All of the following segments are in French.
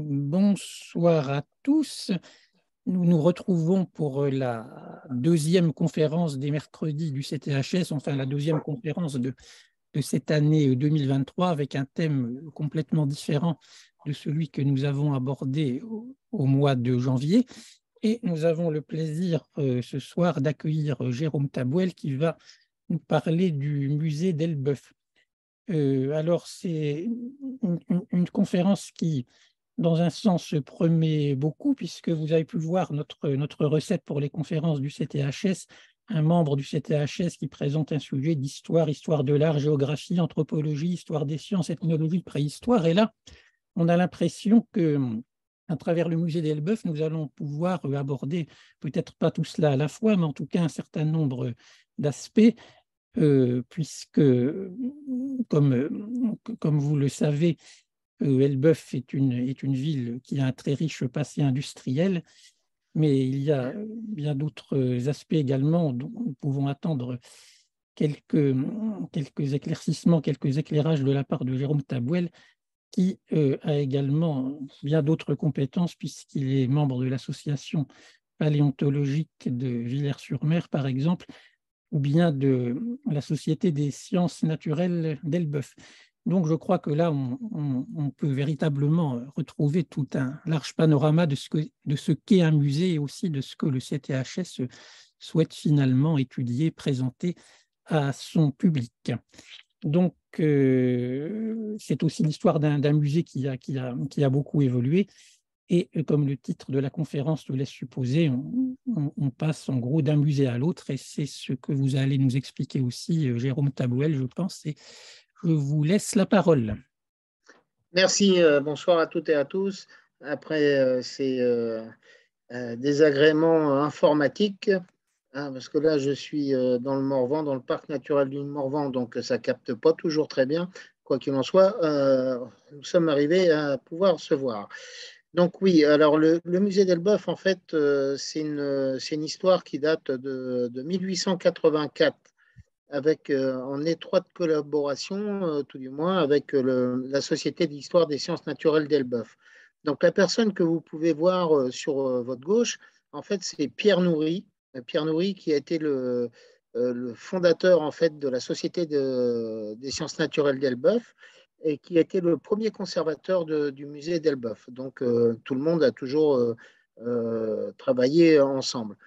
Bonsoir à tous. Nous nous retrouvons pour la deuxième conférence des mercredis du CTHS, enfin la deuxième conférence de cette année 2023 avec un thème complètement différent de celui que nous avons abordé au mois de janvier. Et nous avons le plaisir ce soir d'accueillir Jérôme Tabouel qui va nous parler du musée d'Elbeuf. Alors, c'est une conférence qui, dans un sens, promet beaucoup, puisque vous avez pu voir notre recette pour les conférences du CTHS, un membre du CTHS qui présente un sujet d'histoire, histoire de l'art, géographie, anthropologie, histoire des sciences, ethnologie, préhistoire. Et là, on a l'impression que, à travers le musée d'Elbeuf, nous allons pouvoir aborder, peut-être pas tout cela à la fois, mais en tout cas un certain nombre d'aspects puisque, comme vous le savez, Elbeuf est une ville qui a un très riche passé industriel, mais il y a bien d'autres aspects également dont nous pouvons attendre quelques éclaircissements, quelques éclairages de la part de Jérôme Tabouel, qui a également bien d'autres compétences, puisqu'il est membre de l'association paléontologique de Villers-sur-Mer, par exemple, ou bien de la Société des sciences naturelles d'Elbeuf. Donc, je crois que là, on peut véritablement retrouver tout un large panorama de ce qu'est un musée et aussi de ce que le CTHS souhaite finalement étudier, présenter à son public. Donc, c'est aussi l'histoire d'un musée qui a beaucoup évolué. Et comme le titre de la conférence le laisse supposer, on passe en gros d'un musée à l'autre, et c'est ce que vous allez nous expliquer aussi, Jérôme Tabouel, je pense, et je vous laisse la parole. Merci, bonsoir à toutes et à tous. Après ces désagréments informatiques, parce que là je suis dans le Morvan, dans le parc naturel du Morvan, donc ça capte pas toujours très bien. Quoi qu'il en soit, nous sommes arrivés à pouvoir se voir. Donc oui, alors le musée d'Elbeuf, en fait, c'est une histoire qui date de 1884 avec, en étroite collaboration, tout du moins, avec la Société d'histoire des sciences naturelles d'Elbeuf. Donc la personne que vous pouvez voir sur votre gauche, en fait, c'est Pierre Noury. Pierre Noury qui a été le fondateur en fait de la Société des sciences naturelles d'Elbeuf et qui a été le premier conservateur du musée d'Elbeuf. Donc tout le monde a toujours travaillé ensemble.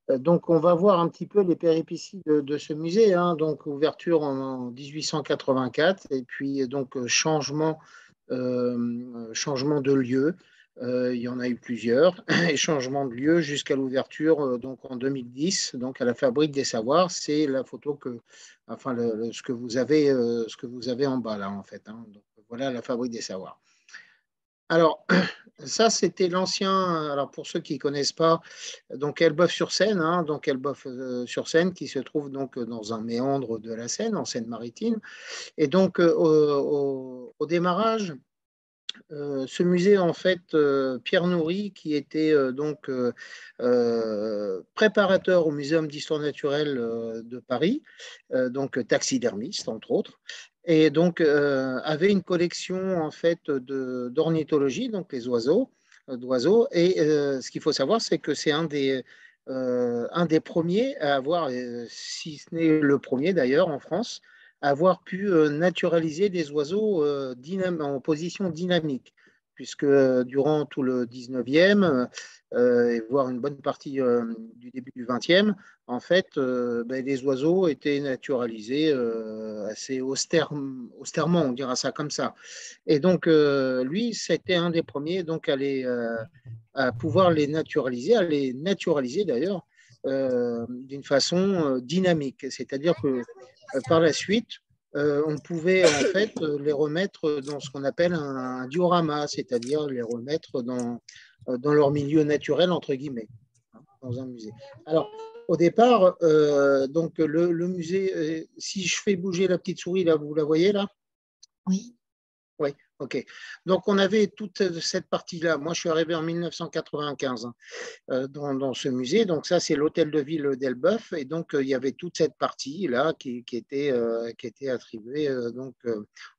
Donc, on va voir un petit peu les péripéties de ce musée, hein. Donc, ouverture en 1884 et puis donc changement de lieu. Il y en a eu plusieurs et changement de lieu jusqu'à l'ouverture donc en 2010, donc à la Fabrique des Savoirs. C'est la photo enfin ce que vous avez en bas là en fait, hein. Donc, voilà la Fabrique des Savoirs. Alors, ça, c'était l'ancien. Alors, pour ceux qui ne connaissent pas, donc Elbeuf-sur-Seine, hein, donc Elbeuf-sur-Seine, qui se trouve donc dans un méandre de la Seine, en Seine-Maritime. Et donc, au démarrage, ce musée, en fait, Pierre Noury, qui était donc préparateur au Muséum d'histoire naturelle de Paris, donc taxidermiste, entre autres, et donc avait une collection, en fait, d'ornithologie, donc les oiseaux, d'oiseaux. Et ce qu'il faut savoir, c'est que c'est un des premiers à avoir, si ce n'est le premier d'ailleurs en France, avoir pu naturaliser des oiseaux en position dynamique, puisque durant tout le 19e, et voire une bonne partie du début du 20e, en fait, les oiseaux étaient naturalisés assez austèrement, on dira ça comme ça. Et donc, lui, c'était un des premiers donc, à pouvoir à les naturaliser d'ailleurs, d'une façon dynamique. C'est-à-dire que par la suite, on pouvait en fait les remettre dans ce qu'on appelle un diorama, c'est-à-dire les remettre dans leur milieu naturel, entre guillemets, hein, dans un musée. Alors, au départ, donc le musée, si je fais bouger la petite souris, là, vous la voyez là? Oui. Oui, ok. Donc, on avait toute cette partie-là. Moi, je suis arrivé en 1995 dans ce musée. Donc, ça, c'est l'hôtel de ville d'Elbeuf. Et donc, il y avait toute cette partie-là qui était attribuée donc,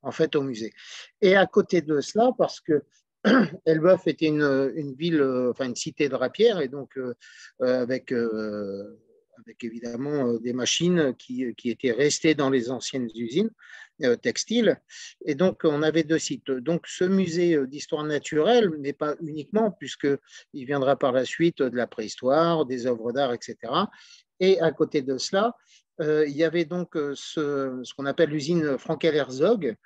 en fait au musée. Et à côté de cela, parce que Elbeuf était une ville, enfin une cité drapière, et donc avec, avec évidemment des machines qui étaient restées dans les anciennes usines textiles. Et donc, on avait deux sites. Donc, ce musée d'histoire naturelle n'est pas uniquement, puisqu'il viendra par la suite de la préhistoire, des œuvres d'art, etc. Et à côté de cela, il y avait donc ce qu'on appelle l'usine Frankel-Herzog,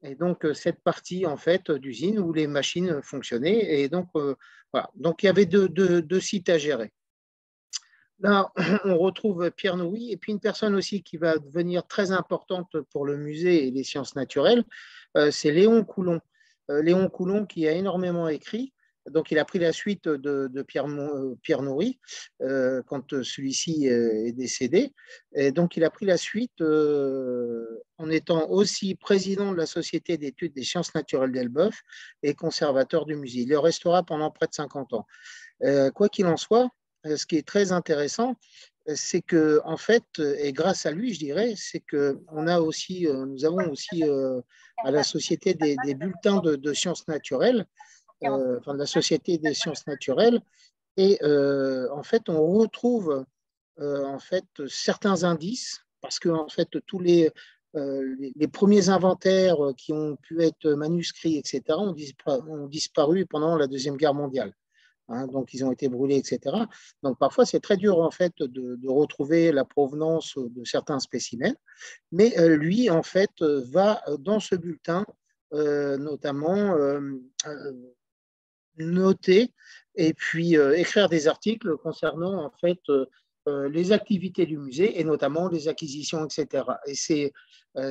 et donc cette partie en fait d'usine où les machines fonctionnaient. Et donc, voilà. Donc il y avait deux sites à gérer. Là, on retrouve Pierre Nouy et puis une personne aussi qui va devenir très importante pour le musée et les sciences naturelles, c'est Léon Coulon. Léon Coulon qui a énormément écrit. Donc, il a pris la suite de Pierre Nouy quand celui-ci est décédé. Et donc, il a pris la suite en étant aussi président de la Société d'études des sciences naturelles d'Elbeuf et conservateur du musée. Il le restera pendant près de 50 ans. Quoi qu'il en soit, ce qui est très intéressant, c'est que en fait, et grâce à lui, je dirais, c'est que nous avons aussi à la Société des bulletins de sciences naturelles, enfin de la Société des sciences naturelles, et en fait, on retrouve en fait certains indices parce que en fait les premiers inventaires qui ont pu être manuscrits, etc., ont disparu pendant la Deuxième Guerre mondiale. Hein, donc, ils ont été brûlés, etc. Donc, parfois, c'est très dur, en fait, de retrouver la provenance de certains spécimens. Mais lui, en fait, va dans ce bulletin, notamment, noter et puis écrire des articles concernant, en fait, les activités du musée et notamment les acquisitions, etc. Et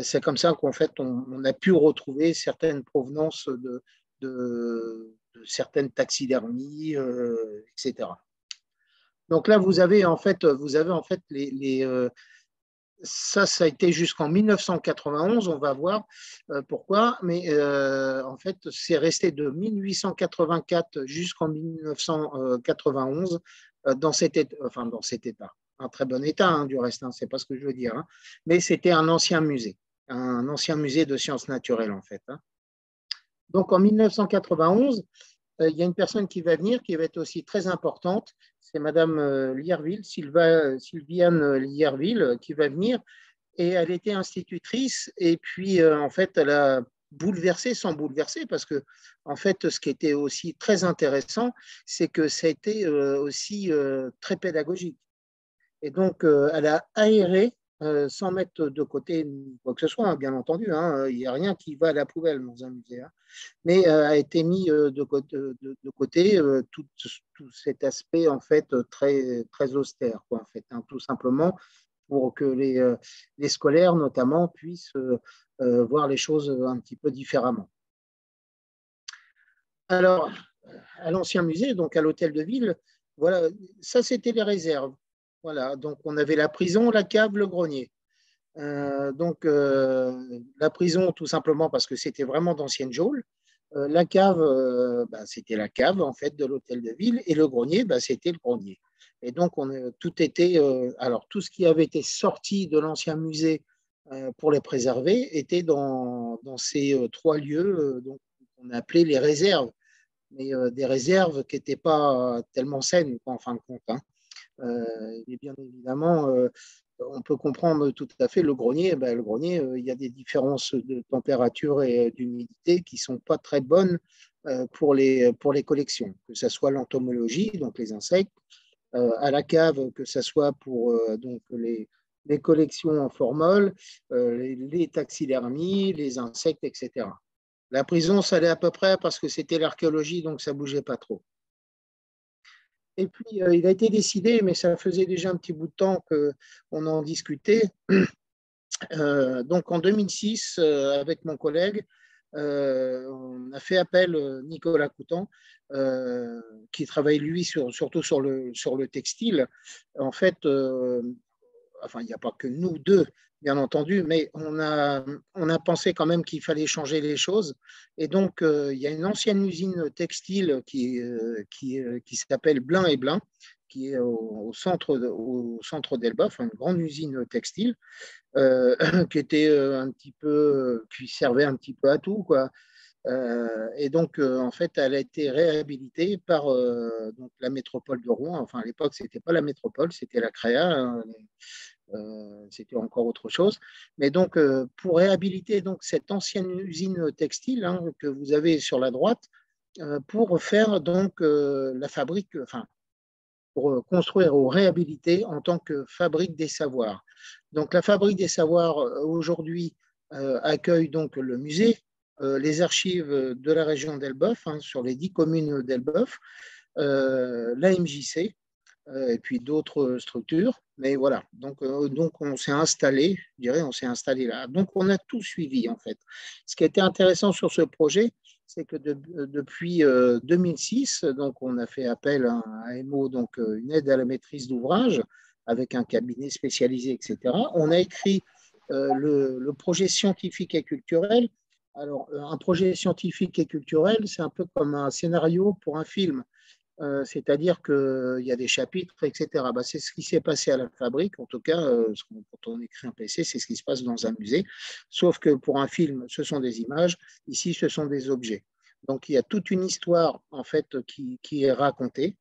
c'est comme ça qu'en fait, on a pu retrouver certaines provenances de certaines taxidermies, etc. Donc là, vous avez en fait ça a été jusqu'en 1991, on va voir pourquoi, mais en fait, c'est resté de 1884 jusqu'en 1991 dans cet état. Un très bon état, hein, du reste, hein, c'est pas ce que je veux dire, hein. Mais c'était un ancien musée de sciences naturelles, en fait, hein. Donc en 1991, il y a une personne qui va venir, qui va être aussi très importante, c'est Madame Lierville, Sylviane Lierville, qui va venir, et elle était institutrice, et puis en fait, elle a bouleversé sans bouleverser, parce que en fait, ce qui était aussi très intéressant, c'est que ça a été aussi très pédagogique. Et donc, elle a aéré sans mettre de côté quoi que ce soit, hein, bien entendu, hein, il n'y a rien qui va à la poubelle dans un musée, hein, mais a été mis de côté tout cet aspect en fait très, très austère, quoi, en fait, hein, tout simplement pour que les scolaires notamment puissent voir les choses un petit peu différemment. Alors, à l'ancien musée, donc à l'hôtel de ville, voilà, ça c'était les réserves. Voilà, donc on avait la prison, la cave, le grenier. La prison, tout simplement parce que c'était vraiment d'anciennes geôles. La cave, c'était la cave en fait de l'hôtel de ville, et le grenier, c'était le grenier. Et donc tout ce qui avait été sorti de l'ancien musée pour les préserver était dans ces trois lieux, donc on appelait les réserves, mais des réserves qui n'étaient pas tellement saines en fin de compte, hein. Et bien évidemment, on peut comprendre tout à fait le grenier. Le grenier, il y a des différences de température et d'humidité qui ne sont pas très bonnes pour les collections, que ce soit l'entomologie, donc les insectes, à la cave, que ce soit pour donc les collections en formol, les taxidermies, les insectes, etc. La prison, ça allait à peu près parce que c'était l'archéologie, donc ça ne bougeait pas trop. Et puis, il a été décidé, mais ça faisait déjà un petit bout de temps qu'on en discutait. Donc, en 2006, avec mon collègue, on a fait appel à Nicolas Coutan, qui travaille, lui, surtout sur le textile. En fait, enfin, il n'y a pas que nous deux, bien entendu, mais on a pensé quand même qu'il fallait changer les choses. Et donc, il y a une ancienne usine textile qui s'appelle Blin et Blin, qui est au centre d'Elbeuf, une grande usine textile, qui était qui servait un petit peu à tout, quoi. Et donc, en fait, elle a été réhabilitée par donc la métropole de Rouen. Enfin, à l'époque, ce n'était pas la métropole, c'était la CREA. C'était encore autre chose. Mais donc, pour réhabiliter donc, cette ancienne usine textile hein, que vous avez sur la droite, pour faire donc la fabrique, enfin, pour construire ou réhabiliter en tant que fabrique des savoirs. Donc, la fabrique des savoirs aujourd'hui accueille donc le musée, les archives de la région d'Elbeuf, hein, sur les 10 communes d'Elbeuf, la MJC, et puis d'autres structures. Mais voilà, donc on s'est installé, je dirais, on s'est installé là. Donc on a tout suivi en fait. Ce qui a été intéressant sur ce projet, c'est que depuis 2006, donc on a fait appel à AMO, donc une aide à la maîtrise d'ouvrage avec un cabinet spécialisé, etc. On a écrit le projet scientifique et culturel. Alors, un projet scientifique et culturel, c'est un peu comme un scénario pour un film. C'est-à-dire qu'il y a des chapitres, etc. C'est ce qui s'est passé à la fabrique, en tout cas, quand on écrit un PC, c'est ce qui se passe dans un musée, sauf que pour un film, ce sont des images, ici, ce sont des objets. Donc, il y a toute une histoire, en fait, qui est racontée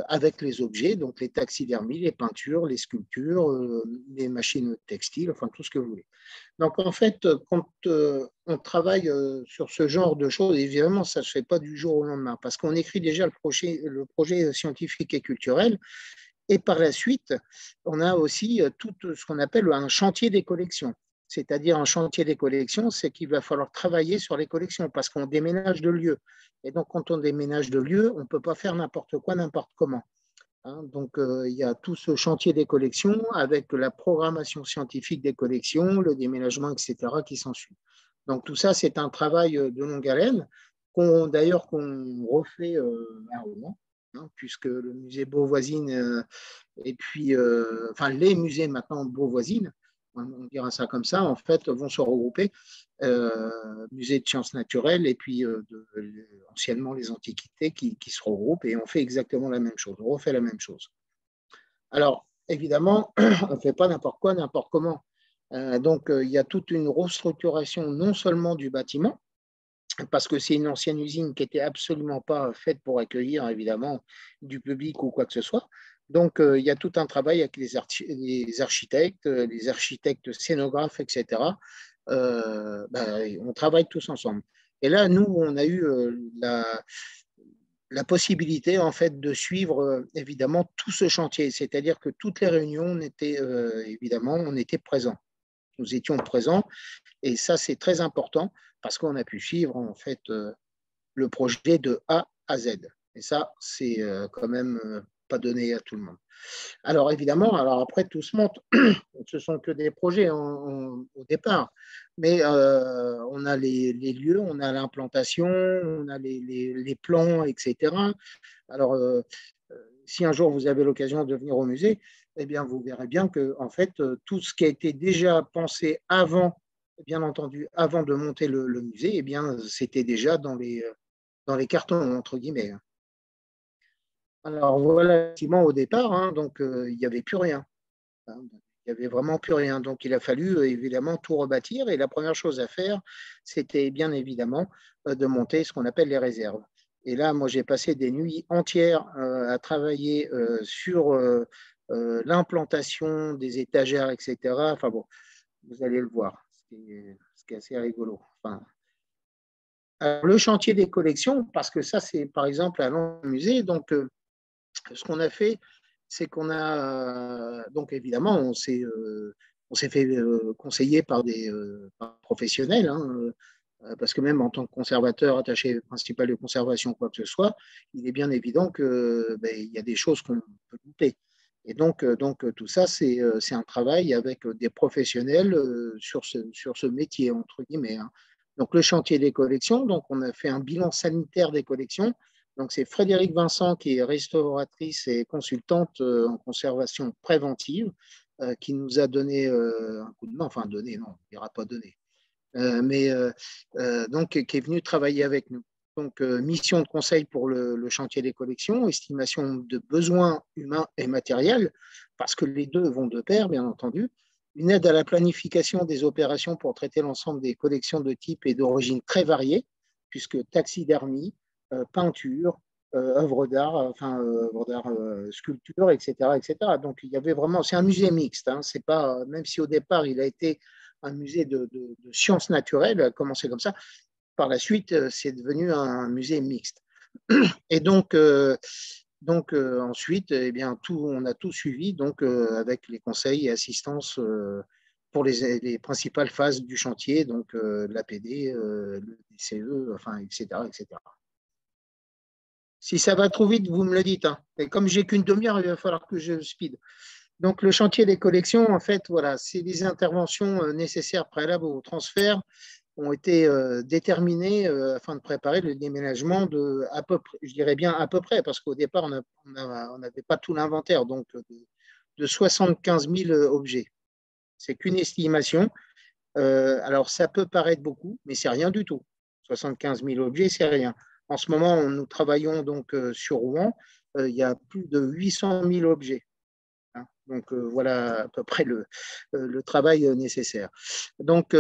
avec les objets, donc les taxidermies, les peintures, les sculptures, les machines textiles, enfin, tout ce que vous voulez. Donc, en fait, quand on travaille sur ce genre de choses, évidemment, ça ne se fait pas du jour au lendemain, parce qu'on écrit déjà le projet scientifique et culturel, et par la suite, on a aussi tout ce qu'on appelle un chantier des collections. C'est-à-dire un chantier des collections, c'est qu'il va falloir travailler sur les collections, parce qu'on déménage de lieu. Et donc, quand on déménage de lieu, on ne peut pas faire n'importe quoi, n'importe comment. Hein, donc, il y a tout ce chantier des collections avec la programmation scientifique des collections, le déménagement, etc., qui s'ensuit. Donc, tout ça, c'est un travail de longue haleine, d'ailleurs qu'on refait à Rouen, hein, puisque le musée Beauvoisine, et puis, enfin, les musées maintenant Beauvoisine, on dira ça comme ça, en fait, vont se regrouper, musée de sciences naturelles et puis anciennement les antiquités qui se regroupent et on fait exactement la même chose, on refait la même chose. Alors, évidemment, on ne fait pas n'importe quoi, n'importe comment. Donc, il y a toute une restructuration non seulement du bâtiment, parce que c'est une ancienne usine qui n'était absolument pas faite pour accueillir, évidemment, du public ou quoi que ce soit. Donc, il y a tout un travail avec les architectes scénographes, etc. On travaille tous ensemble. Et là, nous, on a eu la possibilité, en fait, de suivre, évidemment, tout ce chantier. C'est-à-dire que toutes les réunions, évidemment, on était présents. Nous étions présents. Et ça, c'est très important parce qu'on a pu suivre, en fait, le projet de A à Z. Et ça, c'est quand même pas donné à tout le monde. Alors évidemment, alors après tout se monte, ce ne sont que des projets au départ, mais on a les lieux, on a l'implantation, on a les plans, etc. Alors si un jour vous avez l'occasion de venir au musée, eh bien vous verrez bien que en fait tout ce qui a été déjà pensé avant, bien entendu, avant de monter le musée, eh bien c'était déjà dans les cartons entre guillemets. Alors voilà, effectivement, au départ, hein, donc il n'y avait plus rien. Hein, il n'y avait vraiment plus rien. Donc il a fallu évidemment tout rebâtir. Et la première chose à faire, c'était bien évidemment de monter ce qu'on appelle les réserves. Et là, moi, j'ai passé des nuits entières à travailler sur l'implantation des étagères, etc. Enfin bon, vous allez le voir, ce qui est assez rigolo. Enfin, alors, le chantier des collections, parce que ça, c'est par exemple à musée, donc ce qu'on a fait, c'est qu'on a donc évidemment on s'est fait conseiller par des professionnels, hein, parce que même en tant que conservateur, attaché principal de conservation, quoi que ce soit, il est bien évident que il y a des choses qu'on peut douter. Et donc tout ça, c'est un travail avec des professionnels sur ce métier, entre guillemets. Hein. Donc le chantier des collections, donc on a fait un bilan sanitaire des collections. Donc, c'est Frédéric Vincent qui est restauratrice et consultante en conservation préventive qui nous a donné un coup de main, enfin donné, non, il n'ira pas donné, donc qui est venu travailler avec nous. Donc, mission de conseil pour le chantier des collections, estimation de besoins humains et matériels, parce que les deux vont de pair, bien entendu. Une aide à la planification des opérations pour traiter l'ensemble des collections de types et d'origines très variées. puisque taxidermie, peinture, œuvres d'art, sculpture, etc., etc. Donc il y avait vraiment, c'est un musée mixte. Hein, c'est pas, même si au départ il a été un musée de sciences naturelles, a commencé comme ça. Par la suite, c'est devenu un musée mixte. Et donc ensuite, eh bien, on a tout suivi donc, avec les conseils et assistances pour les principales phases du chantier, donc l'APD, le DCE, enfin, etc., etc. Si ça va trop vite, vous me le dites. Hein. Et comme j'ai qu'une demi-heure, il va falloir que je speed. Donc, le chantier des collections, en fait, voilà, c'est les interventions nécessaires préalables au transfert ont été déterminées afin de préparer le déménagement de à peu près, je dirais bien à peu près, parce qu'au départ, on n'avait pas tout l'inventaire, donc de 75 000 objets. C'est qu'une estimation. Alors, ça peut paraître beaucoup, mais c'est rien du tout. 75 000 objets, c'est rien. En ce moment, nous travaillons donc sur Rouen. Il y a plus de 800 000 objets. Hein. Donc, voilà à peu près le travail nécessaire. Donc,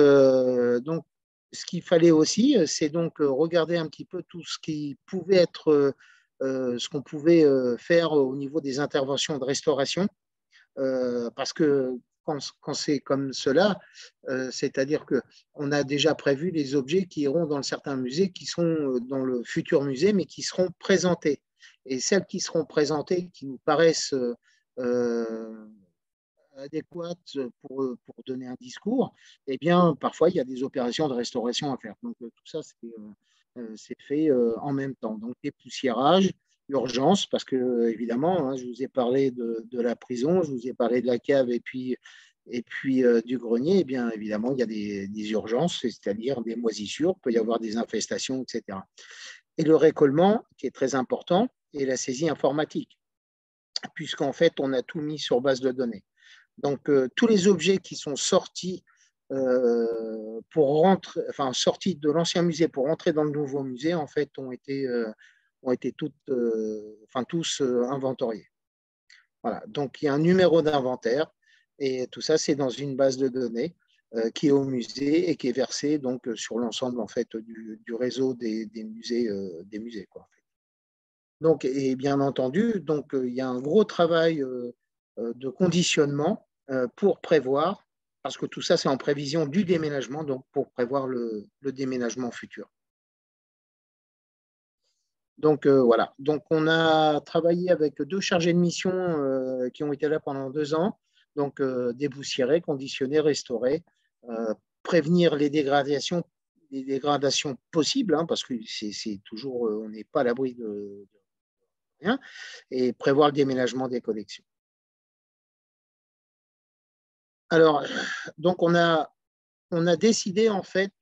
ce qu'il fallait aussi, c'est donc regarder un petit peu tout ce qui pouvait être, ce qu'on pouvait faire au niveau des interventions de restauration, parce que quand c'est comme cela, c'est-à-dire qu'on a déjà prévu les objets qui iront dans certains musées, qui sont dans le futur musée, mais qui seront présentés. Et celles qui seront présentées, qui nous paraissent adéquates pour donner un discours, eh bien, parfois, il y a des opérations de restauration à faire. Donc, tout ça, c'est fait en même temps. Donc, dépoussiérage, urgence, parce que, évidemment, hein, je vous ai parlé de la prison, je vous ai parlé de la cave et puis du grenier. Eh bien, évidemment, il y a des urgences, c'est-à-dire des moisissures, il peut y avoir des infestations, etc. Et le récollement, qui est très important, et la saisie informatique, puisqu'en fait, on a tout mis sur base de données. Donc, tous les objets qui sont sortis sortis de l'ancien musée pour rentrer dans le nouveau musée, en fait, ont été tous inventoriés. Voilà. Donc, il y a un numéro d'inventaire et tout ça, c'est dans une base de données qui est au musée et qui est versée donc sur l'ensemble en fait du réseau des musées quoi. En fait. Donc, et bien entendu, donc il y a un gros travail de conditionnement pour prévoir, parce que tout ça, c'est en prévision du déménagement, donc pour prévoir le déménagement futur. Donc, voilà. Donc, on a travaillé avec 2 chargés de mission qui ont été là pendant 2 ans. Donc, dépoussiérer, conditionner, restaurer, prévenir les dégradations possibles, hein, parce que c'est toujours, on n'est pas à l'abri de rien, et prévoir le déménagement des collections. Alors, donc on a décidé, en fait,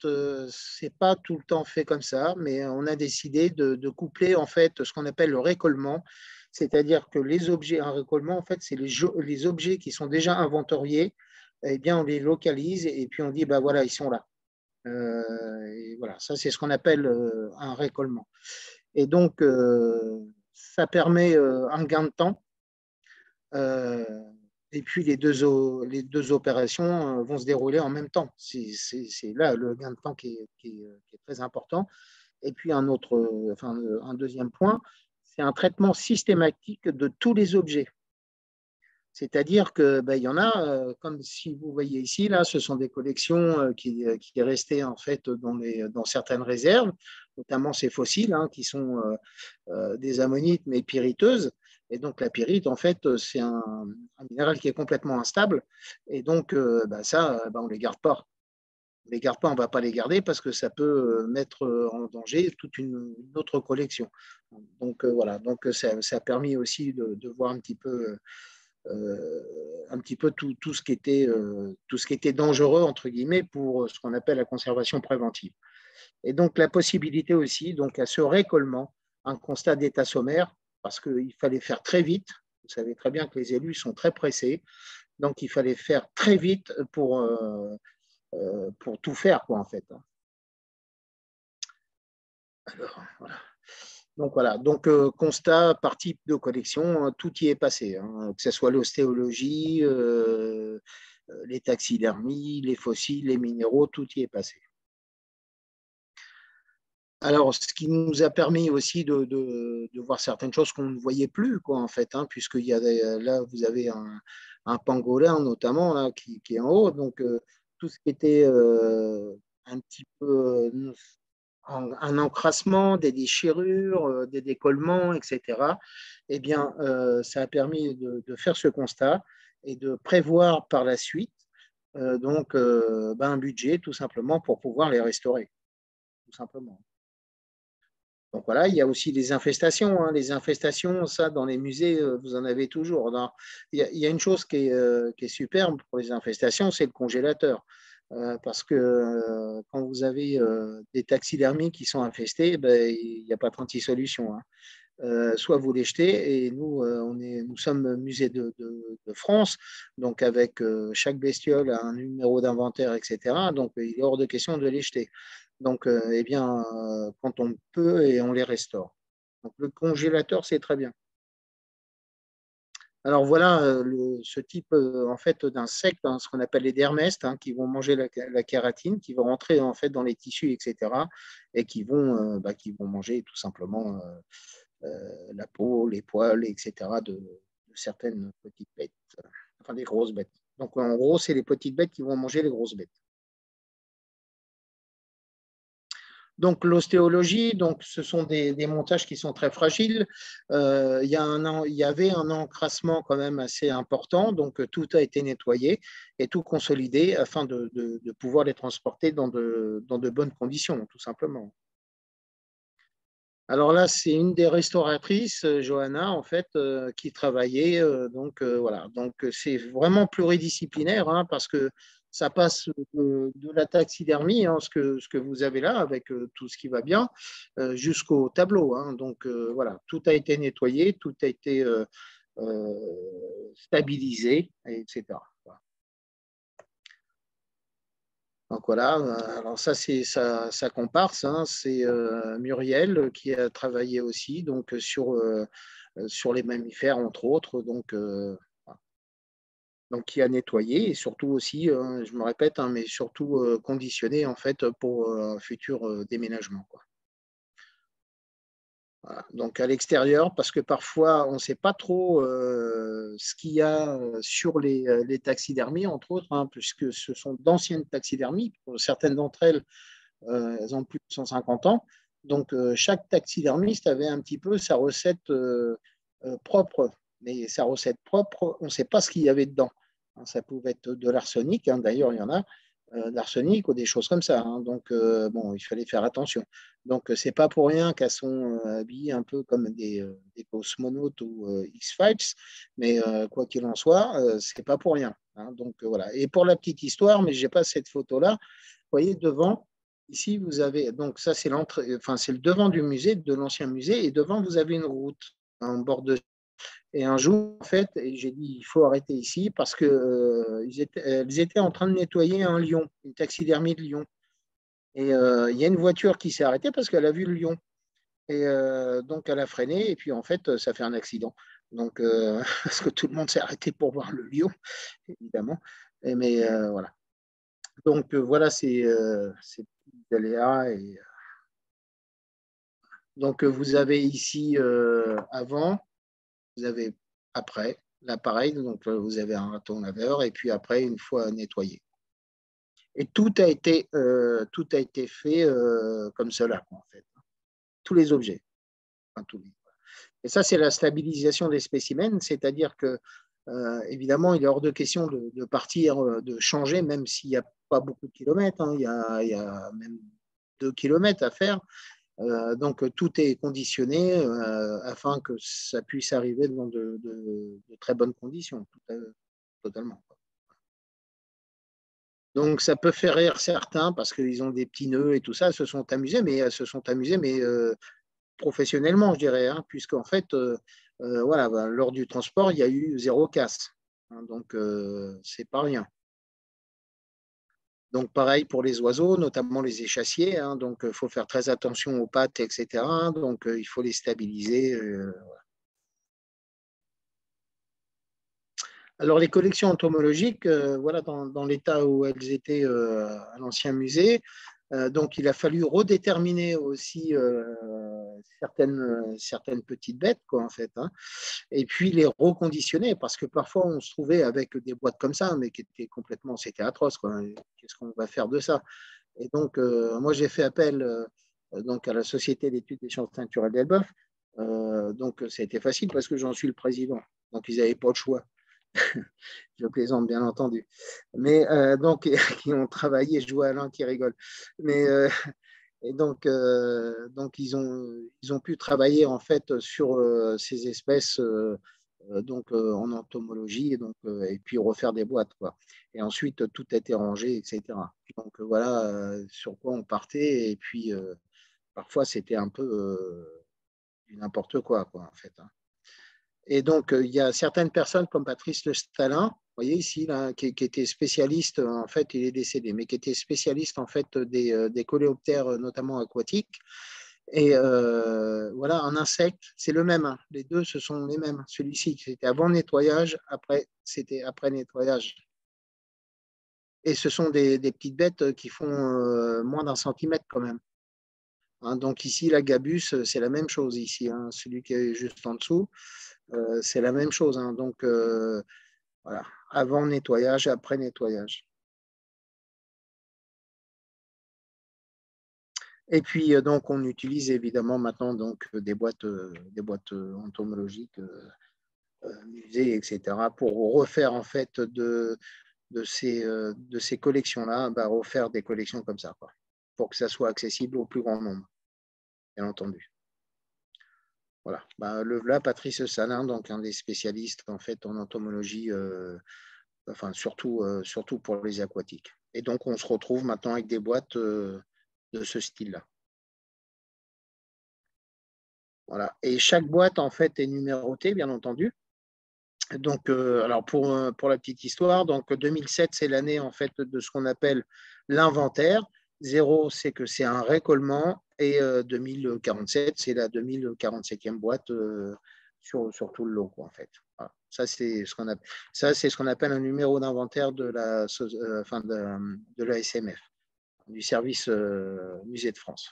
c'est pas tout le temps fait comme ça, mais on a décidé de coupler, en fait, ce qu'on appelle le récollement, c'est-à-dire que les objets, un récollement, en fait, c'est les objets qui sont déjà inventoriés, eh bien, on les localise et puis on dit, bah voilà, ils sont là. Et voilà, ça, c'est ce qu'on appelle un récollement. Et donc, ça permet un gain de temps. Et puis les deux opérations vont se dérouler en même temps. C'est là le gain de temps qui est très important. Et puis un deuxième point, c'est un traitement systématique de tous les objets. C'est-à-dire que il y en a, comme si vous voyez ici, là, ce sont des collections qui est restées en fait dans certaines réserves, notamment ces fossiles hein, qui sont des ammonites mais pyriteuses. Et donc la pyrite, en fait, c'est un minéral qui est complètement instable. Et donc ça, on ne les garde pas. On ne les garde pas, on ne va pas les garder parce que ça peut mettre en danger toute une autre collection. Donc voilà, donc ça a permis aussi de voir un petit peu tout ce qui était dangereux entre guillemets pour ce qu'on appelle la conservation préventive. Et donc la possibilité aussi donc à ce récollement, un constat d'état sommaire parce qu'il fallait faire très vite. Vous savez très bien que les élus sont très pressés, donc il fallait faire très vite pour tout faire quoi en fait. Alors, voilà. Donc voilà, donc constat par type de collection, tout y est passé, hein, que ce soit l'ostéologie, les taxidermies, les fossiles, les minéraux, tout y est passé. Alors, ce qui nous a permis aussi de voir certaines choses qu'on ne voyait plus, quoi, en fait, hein, puisqu'il y a là, vous avez un pangolin notamment là, qui est en haut, donc tout ce qui était un petit peu un encrassement, des déchirures, des décollements, etc. Eh bien, ça a permis de faire ce constat et de prévoir par la suite donc un budget tout simplement pour pouvoir les restaurer, tout simplement. Donc voilà, il y a aussi les infestations, hein. Les infestations, ça, dans les musées, vous en avez toujours. Il y a une chose qui est superbe pour les infestations, c'est le congélateur. Parce que quand vous avez des taxidermies qui sont infestées, ben, il n'y a pas 36 solutions, hein. Soit vous les jetez, et nous, nous sommes musée de France, donc avec chaque bestiole a un numéro d'inventaire, etc. Donc il est hors de question de les jeter. Donc, eh bien, quand on peut, et on les restaure. Donc le congélateur, c'est très bien. Alors voilà ce type en fait d'insectes, hein, ce qu'on appelle les dermestes, hein, qui vont manger la kératine, qui vont rentrer en fait dans les tissus, etc. Et qui vont manger tout simplement la peau, les poils, etc. de certaines petites bêtes, enfin des grosses bêtes. Donc en gros, c'est les petites bêtes qui vont manger les grosses bêtes. Donc l'ostéologie, donc ce sont des montages qui sont très fragiles. Il y avait un encrassement quand même assez important, donc tout a été nettoyé et tout consolidé afin de pouvoir les transporter dans de bonnes conditions, tout simplement. Alors là, c'est une des restauratrices, Johanna, en fait, qui travaillait. Voilà. Donc c'est vraiment pluridisciplinaire, hein, parce que ça passe de la taxidermie, hein, ce que vous avez là, avec tout ce qui va bien, jusqu'au tableau, hein. Donc voilà, tout a été nettoyé, tout a été stabilisé, etc. Voilà. Donc voilà, alors ça c'est sa comparse, hein, c'est Muriel qui a travaillé aussi donc sur les mammifères entre autres, voilà. Donc qui a nettoyé et surtout aussi, je me répète, hein, mais surtout conditionné en fait pour un futur déménagement, quoi. Voilà. Donc à l'extérieur, parce que parfois on ne sait pas trop ce qu'il y a sur les taxidermies, entre autres, hein, puisque ce sont d'anciennes taxidermies. Pour certaines d'entre elles, elles ont plus de 150 ans. Donc chaque taxidermiste avait un petit peu sa recette propre. Mais sa recette propre, on ne sait pas ce qu'il y avait dedans. Ça pouvait être de l'arsenic, hein, d'ailleurs il y en a, d'arsenic ou des choses comme ça, hein. Donc, bon, il fallait faire attention. Donc, c'est pas pour rien qu'elles sont habillées un peu comme des cosmonautes ou X-Files, mais quoi qu'il en soit, c'est pas pour rien, hein. Donc, voilà. Et pour la petite histoire, mais j'ai pas cette photo-là, vous voyez devant, ici, vous avez, donc ça, c'est l'entrée, enfin, c'est le devant du musée, de l'ancien musée, et devant, vous avez une route en bord de. Et un jour, en fait, j'ai dit, il faut arrêter ici parce que elles étaient en train de nettoyer un lion, une taxidermie de lion. Et il y a une voiture qui s'est arrêtée parce qu'elle a vu le lion. Et donc, elle a freiné et puis, en fait, ça fait un accident. Donc, parce que tout le monde s'est arrêté pour voir le lion, évidemment. Mais voilà. Donc, voilà, c'est aléas. Donc, vous avez ici avant, vous avez après l'appareil, donc vous avez un raton laveur, et puis après, une fois nettoyé. Et tout a été fait comme cela, en fait. Tous les objets. Enfin, Et ça, c'est la stabilisation des spécimens, c'est-à-dire que, évidemment, il est hors de question de partir, de changer, même s'il n'y a pas beaucoup de kilomètres, hein. Il y a même 2 kilomètres à faire. Donc tout est conditionné afin que ça puisse arriver dans de très bonnes conditions, totalement. Donc ça peut faire rire certains parce qu'ils ont des petits nœuds et tout ça, se sont amusés, mais professionnellement, je dirais, hein, puisqu'en fait, voilà, lors du transport, il y a eu 0 casse, hein. Donc c'est pas rien. Donc, pareil pour les oiseaux, notamment les échassiers, hein. Donc, il faut faire très attention aux pattes, etc. Donc, il faut les stabiliser. Alors, les collections entomologiques, voilà, dans l'état où elles étaient à l'ancien musée, Donc, il a fallu redéterminer aussi certaines petites bêtes, quoi, en fait, hein, et puis les reconditionner, parce que parfois, on se trouvait avec des boîtes comme ça, mais qui étaient complètement, c'était atroce, quoi. Qu'est-ce qu'on va faire de ça? Et donc, moi, j'ai fait appel donc à la Société d'études des sciences naturelles d'Elbeuf. Donc, ça a été facile parce que j'en suis le président. Donc, ils n'avaient pas de choix. Je plaisante, bien entendu. Mais donc, qui ont travaillé, je vois Alain qui rigole. Mais et donc ils ont pu travailler en fait sur ces espèces donc en entomologie et puis refaire des boîtes, quoi. Et ensuite tout a été rangé, etc. Donc voilà sur quoi on partait, et puis parfois c'était un peu du n'importe quoi, en fait, hein. Et donc, il y a certaines personnes comme Patrice Le Stalin, vous voyez ici, là, qui était spécialiste, en fait, il est décédé, mais qui était spécialiste, en fait, des coléoptères, notamment aquatiques. Et voilà, un insecte, c'est le même, hein. Les deux, ce sont les mêmes. Celui-ci, c'était avant nettoyage, après, c'était après nettoyage. Et ce sont des petites bêtes qui font moins d'un centimètre quand même, hein. Donc ici, la gabus, c'est la même chose ici, hein. Celui qui est juste en dessous, c'est la même chose, hein. Donc, voilà, avant nettoyage et après nettoyage. Et puis, donc, on utilise évidemment maintenant donc, des boîtes entomologiques, musées, etc., pour refaire en fait de ces collections-là, bah, refaire des collections comme ça, quoi, pour que ça soit accessible au plus grand nombre, bien entendu. Voilà. Bah, là, Patrice Salin, donc un des spécialistes en fait en entomologie, enfin surtout pour les aquatiques. Et donc, on se retrouve maintenant avec des boîtes de ce style-là. Voilà. Et chaque boîte, en fait, est numérotée, bien entendu. Donc, alors pour la petite histoire, donc 2007, c'est l'année en fait de ce qu'on appelle l'inventaire. 0, c'est que c'est un récollement. Et 2047, c'est la 2047e boîte sur tout le lot, quoi, en fait. Voilà. Ça, c'est ce qu'on appelle un numéro d'inventaire de la SMF, du service Musée de France.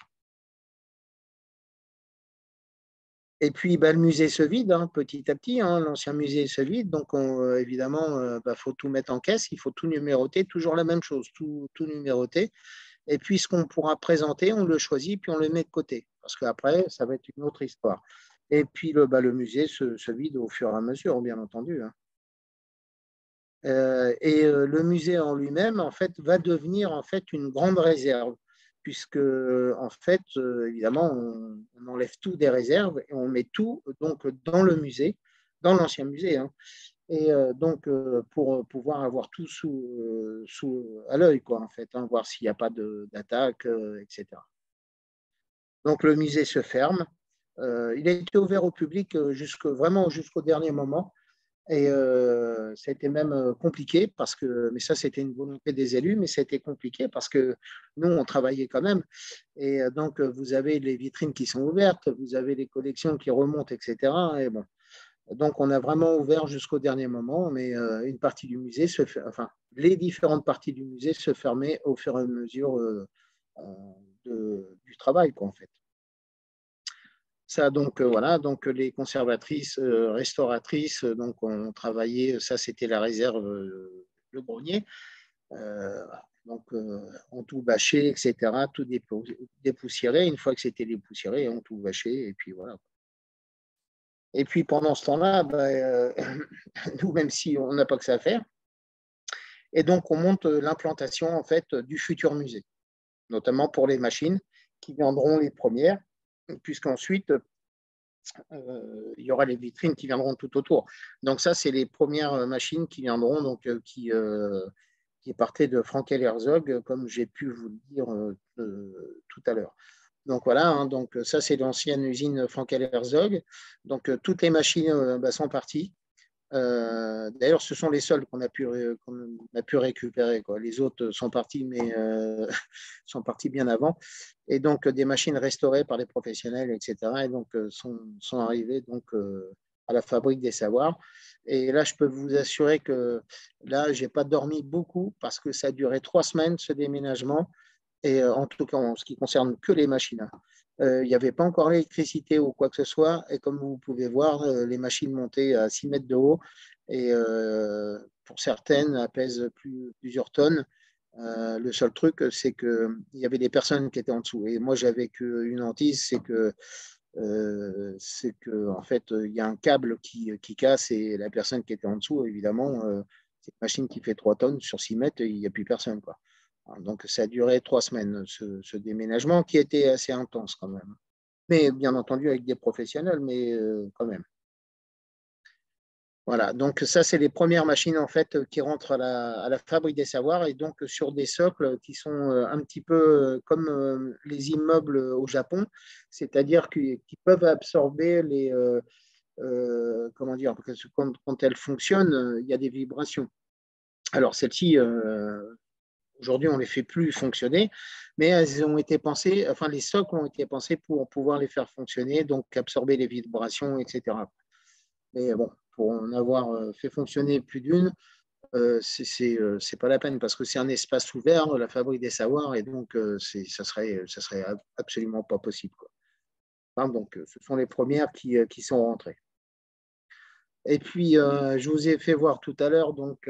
Et puis, bah, le musée se vide, hein, petit à petit, hein, l'ancien musée se vide. Donc, évidemment, bah, faut tout mettre en caisse, il faut tout numéroter, toujours la même chose, tout numéroter. Et puis, ce qu'on pourra présenter, on le choisit, puis on le met de côté. Parce qu'après, ça va être une autre histoire. Et puis, le musée se vide au fur et à mesure, bien entendu, hein. Le musée en lui-même, en fait, va devenir en fait une grande réserve, puisque en fait, évidemment, on enlève tout des réserves et on met tout donc dans le musée, dans l'ancien musée, hein. Et donc pour pouvoir avoir tout à l'œil, quoi, en fait, hein, voir s'il n'y a pas d'attaque, etc. Donc le musée se ferme. Il a été ouvert au public vraiment jusqu'au dernier moment. Et ça a été même compliqué mais ça, c'était une volonté des élus, mais ça a été compliqué parce que nous, on travaillait quand même. Et donc, vous avez les vitrines qui sont ouvertes, vous avez les collections qui remontent, etc. Et bon, donc, on a vraiment ouvert jusqu'au dernier moment, mais une partie du musée les différentes parties du musée se fermaient au fur et à mesure du travail, quoi, en fait. Ça, donc voilà, donc les conservatrices, restauratrices, donc on travaillait, ça c'était la réserve, le grenier, donc on tout bâchait, etc., tout dépoussiéré. Une fois que c'était dépoussiéré, on tout bâchait, et puis voilà. Et puis pendant ce temps-là, nous, même si on n'a pas que ça à faire, et donc on monte l'implantation en fait du futur musée, notamment pour les machines qui viendront les premières, puisqu'ensuite il y aura les vitrines qui viendront tout autour. Donc ça, c'est les premières machines qui viendront, donc qui partaient de Frankel Herzog, comme j'ai pu vous le dire tout à l'heure. Donc voilà, hein, donc ça c'est l'ancienne usine Frankel Herzog. Donc toutes les machines sont parties. D'ailleurs, ce sont les seuls qu'on a pu récupérer, quoi. Les autres sont partis, mais sont partis bien avant. Et donc, des machines restaurées par les professionnels, etc. Et donc, sont arrivées donc, à la Fabrique des Savoirs. Et là, je peux vous assurer que là, je n'ai pas dormi beaucoup parce que ça a duré 3 semaines, ce déménagement. et en tout cas en ce qui concerne que les machines. Hein. Il n'y avait pas encore l'électricité ou quoi que ce soit, et comme vous pouvez voir, les machines montaient à 6 mètres de haut, et pour certaines, elles pèsent plusieurs tonnes. Le seul truc, c'est qu'il y avait des personnes qui étaient en dessous. Et moi, j'avais qu'une hantise, c'est que en fait, il y a un câble qui casse et la personne qui était en dessous, évidemment, c'est une machine qui fait 3 tonnes sur 6 mètres, il n'y a plus personne, quoi. Donc, ça a duré 3 semaines, ce déménagement qui était assez intense quand même. Mais bien entendu, avec des professionnels, mais quand même. Voilà, donc ça, c'est les premières machines en fait qui rentrent à la fabrique des savoirs et donc sur des socles qui sont un petit peu comme les immeubles au Japon, c'est-à-dire qu'ils peuvent absorber comment dire, parce que quand elles fonctionnent, il y a des vibrations. Alors celles-ci, aujourd'hui, on ne les fait plus fonctionner, mais elles ont été pensées, enfin les socles ont été pensés pour pouvoir les faire fonctionner, donc absorber les vibrations, etc. Mais bon, pour en avoir fait fonctionner plus d'une, c'est pas la peine parce que c'est un espace ouvert, la fabrique des savoirs, et donc ça serait absolument pas possible, quoi. Hein, donc, ce sont les premières qui sont rentrées. Et puis, je vous ai fait voir tout à l'heure, donc,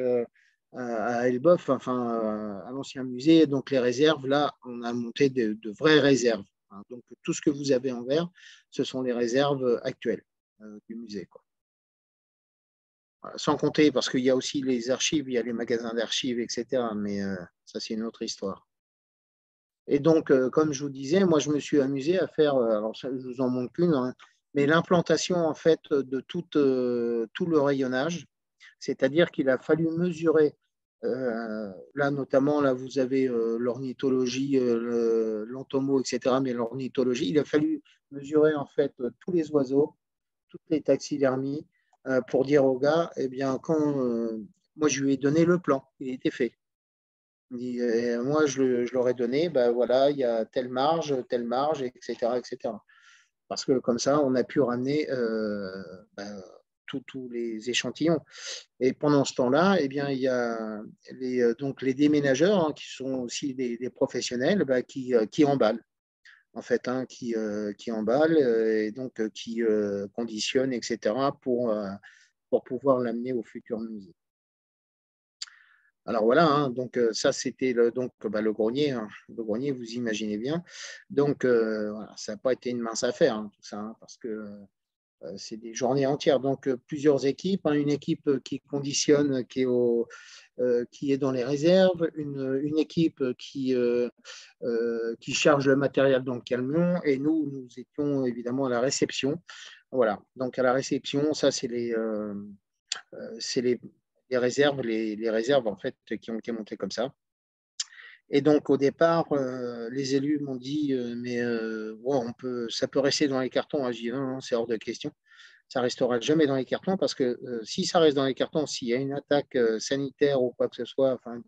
à Elbeuf, enfin, à l'ancien musée, donc les réserves, là, on a monté de vraies réserves. Hein. Donc, tout ce que vous avez en vert, ce sont les réserves actuelles du musée, quoi. Sans compter, parce qu'il y a aussi les archives, il y a les magasins d'archives, etc. Mais ça, c'est une autre histoire. Et donc, comme je vous disais, moi, je me suis amusé à faire, alors ça, je vous en montre qu'une, hein, mais l'implantation, en fait, de tout le rayonnage. C'est-à-dire qu'il a fallu mesurer, là, notamment, là, vous avez l'ornithologie, l'entomo, etc., mais l'ornithologie, il a fallu mesurer, en fait, tous les oiseaux, toutes les taxidermies, pour dire au gars, eh bien, quand moi je lui ai donné le plan, il était fait. Moi, je leur ai donné, ben voilà, il y a telle marge, etc., etc. Parce que comme ça, on a pu ramener ben, tous les échantillons. Et pendant ce temps-là, eh bien, il y a donc les déménageurs, hein, qui sont aussi des professionnels, ben, qui emballent en fait, hein, qui emballe et donc qui conditionne, etc., pour pouvoir l'amener au futur musée. Alors voilà, hein, donc ça c'était le grenier, hein. Le grenier, vous imaginez bien. Donc voilà, ça n'a pas été une mince affaire, hein, tout ça, hein, parce que c'est des journées entières. Donc plusieurs équipes, hein, une équipe qui conditionne, qui est dans les réserves, une équipe qui charge le matériel dans le camion, et nous étions évidemment à la réception. Voilà, donc à la réception, ça c'est les réserves, les réserves en fait qui ont été montées comme ça. Et donc au départ, les élus m'ont dit, mais ça peut rester dans les cartons. J'ai dit non, non, c'est hors de question. Ça restera jamais dans les cartons parce que si ça reste dans les cartons, s'il y a une attaque sanitaire ou quoi que ce soit, enfin,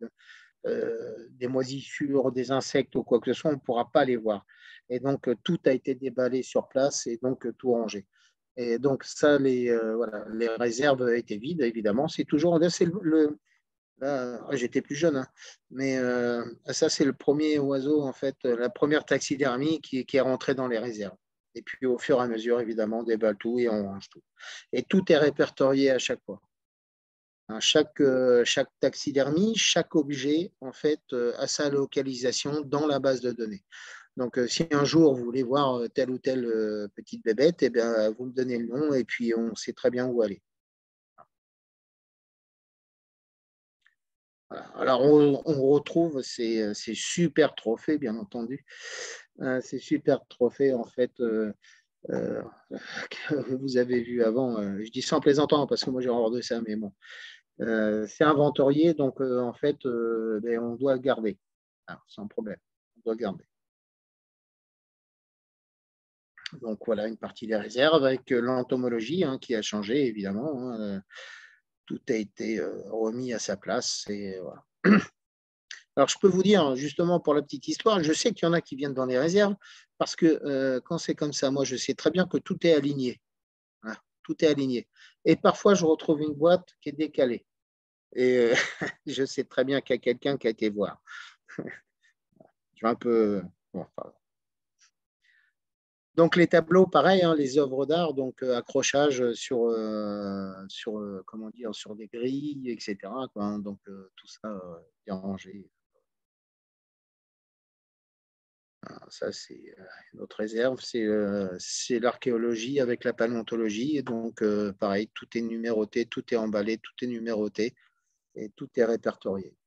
des moisissures, des insectes ou quoi que ce soit, on ne pourra pas les voir. Et donc, tout a été déballé sur place et donc tout rangé. Et donc, ça, voilà, les réserves étaient vides, évidemment. C'est toujours, là, là, j'étais plus jeune, hein, mais ça, c'est le premier oiseau, en fait, la première taxidermie qui est rentrée dans les réserves. Et puis, au fur et à mesure, évidemment, on déballe tout et on range tout. Et tout est répertorié à chaque fois. Hein, chaque taxidermie, chaque objet, en fait, a sa localisation dans la base de données. Donc, si un jour vous voulez voir telle ou telle petite bébête, eh bien, vous me donnez le nom et puis on sait très bien où aller. Voilà. Alors, on retrouve ces super trophées, bien entendu. Ces super trophées, en fait, euh, que vous avez vus avant. Je dis sans plaisantant, parce que moi, j'ai horreur de ça, mais bon. C'est inventorié, donc en fait, ben, on doit le garder. Ah, sans problème, on doit le garder. Donc voilà une partie des réserves avec l'entomologie, hein, qui a changé, évidemment, hein. Tout a été remis à sa place. Voilà. Alors, je peux vous dire, justement, pour la petite histoire, je sais qu'il y en a qui viennent dans les réserves parce que quand c'est comme ça, moi, je sais très bien que tout est aligné. Voilà, tout est aligné. Et parfois, je retrouve une boîte qui est décalée. Et je sais très bien qu'il y a quelqu'un qui a été voir. Je vais un peu. Bon, donc les tableaux, pareil, hein, les œuvres d'art, donc accrochage comment dire, sur des grilles, etc., quoi, hein, donc tout ça bien rangé. Ça, c'est une autre réserve. C'est l'archéologie avec la paléontologie. Et donc, pareil, tout est numéroté, tout est emballé, tout est numéroté et tout est répertorié.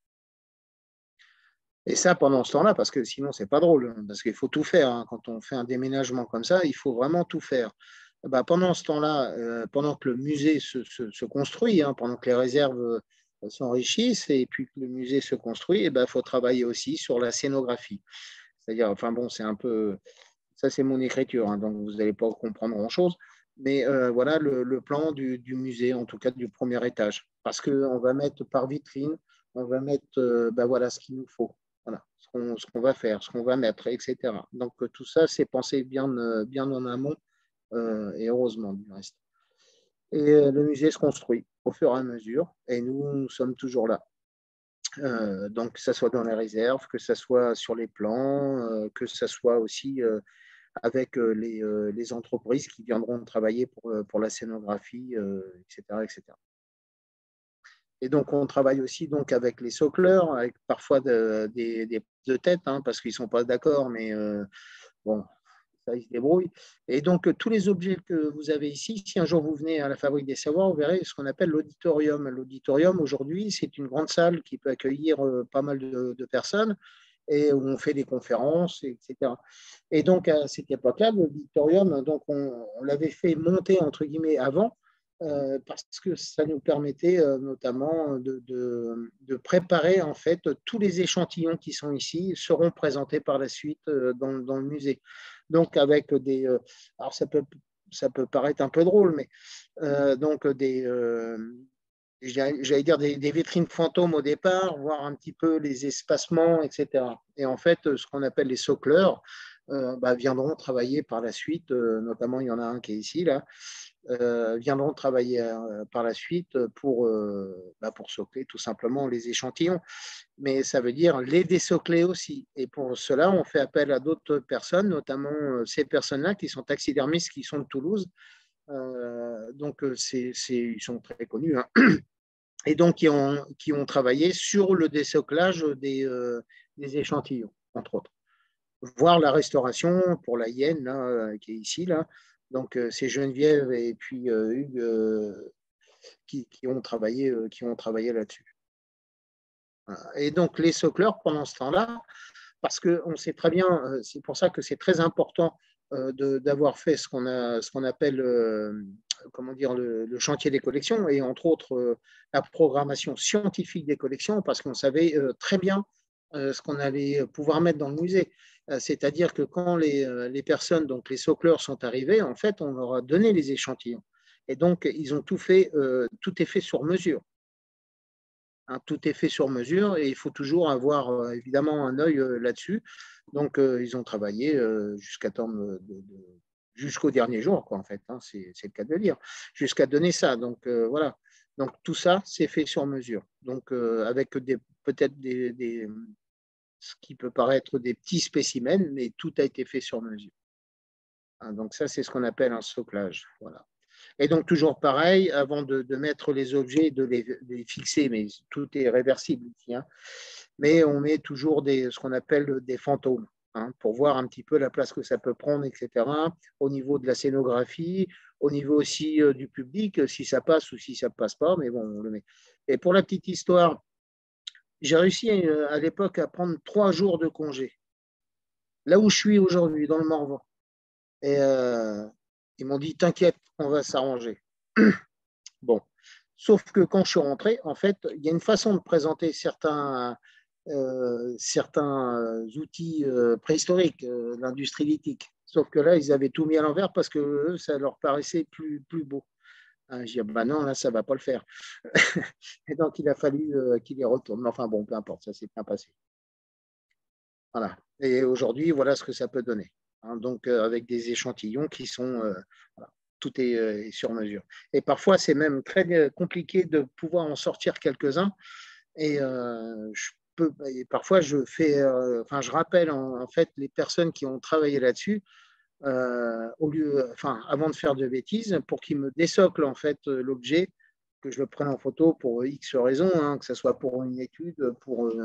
Et ça, pendant ce temps-là, parce que sinon, c'est pas drôle, parce qu'il faut tout faire, hein. Quand on fait un déménagement comme ça, il faut vraiment tout faire. Bah, pendant ce temps-là, pendant que le musée se construit, hein, pendant que les réserves s'enrichissent et puis que le musée se construit, il faut travailler aussi sur la scénographie. C'est-à-dire, enfin bon, c'est un peu, ça c'est mon écriture, hein, donc vous n'allez pas comprendre grand-chose, mais voilà le plan du musée, en tout cas du premier étage, parce qu'on va mettre par vitrine, on va mettre voilà ce qu'il nous faut, voilà, ce qu'on va faire, ce qu'on va mettre, etc. Donc tout ça, c'est pensé bien en amont, et heureusement du reste. Et le musée se construit au fur et à mesure, et nous sommes toujours là. Donc, que ce soit dans les réserves, que ce soit sur les plans, que ce soit aussi avec les entreprises qui viendront travailler pour la scénographie, etc., etc. Et donc, on travaille aussi donc, avec les socleurs, avec parfois des de tête, hein, parce qu'ils ne sont pas d'accord, mais bon, ça, ils se débrouillent. Et donc, tous les objets que vous avez ici, si un jour vous venez à la Fabrique des Savoirs, vous verrez ce qu'on appelle l'auditorium. L'auditorium, aujourd'hui, c'est une grande salle qui peut accueillir pas mal de personnes et où on fait des conférences, etc. Et donc, à cette époque-là, l'auditorium, donc on l'avait fait monter, entre guillemets, avant, parce que ça nous permettait notamment de préparer, en fait, tous les échantillons qui sont ici seront présentés par la suite dans le musée. Donc, avec des. Alors, ça peut paraître un peu drôle, mais donc j'allais dire des vitrines fantômes au départ, voir un petit peu les espacements, etc. Et en fait, ce qu'on appelle les socleurs viendront travailler par la suite, notamment il y en a un qui est ici, là, viendront travailler par la suite pour socler tout simplement les échantillons. Mais ça veut dire les désocler aussi. Et pour cela, on fait appel à d'autres personnes, notamment ces personnes-là qui sont taxidermistes, qui sont de Toulouse. Donc, ils sont très connus, hein. Et donc qui ont travaillé sur le désoclage des échantillons, entre autres. Voire la restauration pour la hyène là, qui est ici. Là. Donc, c'est Geneviève et puis Hugues qui ont travaillé là-dessus. Et donc, les socleurs, pendant ce temps-là, parce qu'on sait très bien, c'est pour ça que c'est très important d'avoir fait ce qu'on appelle comment dire, le chantier des collections et entre autres la programmation scientifique des collections, parce qu'on savait très bien ce qu'on allait pouvoir mettre dans le musée. C'est-à-dire que quand les personnes, donc les socleurs, sont arrivés, en fait, on leur a donné les échantillons. Et donc, ils ont tout fait, tout est fait sur mesure. Hein, tout est fait sur mesure et il faut toujours avoir évidemment un œil là-dessus. Donc, ils ont travaillé jusqu'au dernier jour, quoi, en fait, hein, c'est le cas de le dire, jusqu'à donner ça. Donc, voilà. Donc, tout ça, c'est fait sur mesure. Donc, avec peut-être ce qui peut paraître des petits spécimens, mais tout a été fait sur mesure. Hein, donc, ça, c'est ce qu'on appelle un soclage. Voilà. Et donc, toujours pareil, avant de mettre les objets, de les fixer, mais tout est réversible ici, hein, mais on met toujours ce qu'on appelle des fantômes, hein, pour voir un petit peu la place que ça peut prendre, etc., au niveau de la scénographie, au niveau aussi du public, si ça passe ou si ça ne passe pas, mais bon, on le met. Et pour la petite histoire, j'ai réussi à l'époque à prendre 3 jours de congé, là où je suis aujourd'hui, dans le Morvan. Et ils m'ont dit, t'inquiète, on va s'arranger. Bon, sauf que quand je suis rentré, en fait, il y a une façon de présenter certains outils préhistoriques, l'industrie lithique. Sauf que là, ils avaient tout mis à l'envers parce que eux, ça leur paraissait plus beau. Je dis, bah non, là, ça ne va pas le faire. Et donc, il a fallu qu'il y retourne. Enfin bon, peu importe, ça s'est bien passé. Voilà. Et aujourd'hui, voilà ce que ça peut donner. Hein, donc, avec des échantillons qui sont. Voilà, tout est sur mesure. Et parfois, c'est même très compliqué de pouvoir en sortir quelques-uns. Et je et parfois je rappelle en fait les personnes qui ont travaillé là-dessus avant de faire de bêtises, pour qu'ils me désoclent en fait l'objet, que je le prenne en photo pour X raisons, hein, que ce soit pour une étude, pour une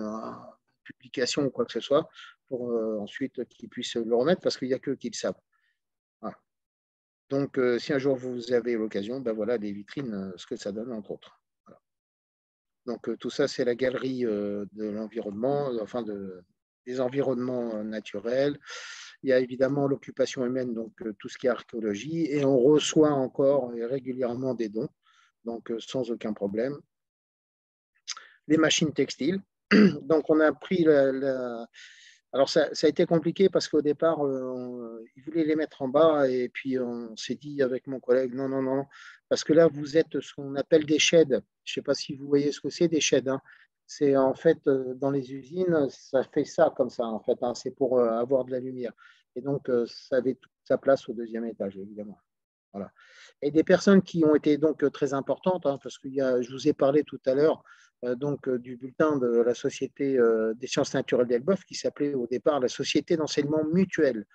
publication ou quoi que ce soit, pour ensuite qu'ils puissent le remettre, parce qu'il n'y a que qui le savent. Voilà. Donc, si un jour vous avez l'occasion, ben voilà les vitrines, ce que ça donne, entre autres. Voilà. Donc, tout ça, c'est la galerie de l'environnement, des environnements naturels. Il y a évidemment l'occupation humaine, donc tout ce qui est archéologie, et on reçoit encore régulièrement des dons, donc sans aucun problème. Les machines textiles. Donc, on a pris Alors, ça a été compliqué parce qu'au départ, ils voulaient les mettre en bas et puis on s'est dit avec mon collègue, non, non, non, parce que là, vous êtes ce qu'on appelle des sheds. Je ne sais pas si vous voyez ce que c'est, des sheds. Hein. C'est en fait, dans les usines, ça fait ça comme ça, en fait. Hein. C'est pour avoir de la lumière. Et donc, ça avait toute sa place au deuxième étage, évidemment. Voilà. Et des personnes qui ont été donc très importantes, hein, parce que je vous ai parlé tout à l'heure du bulletin de la Société des sciences naturelles d'Elbeuf, qui s'appelait au départ la Société d'enseignement mutuel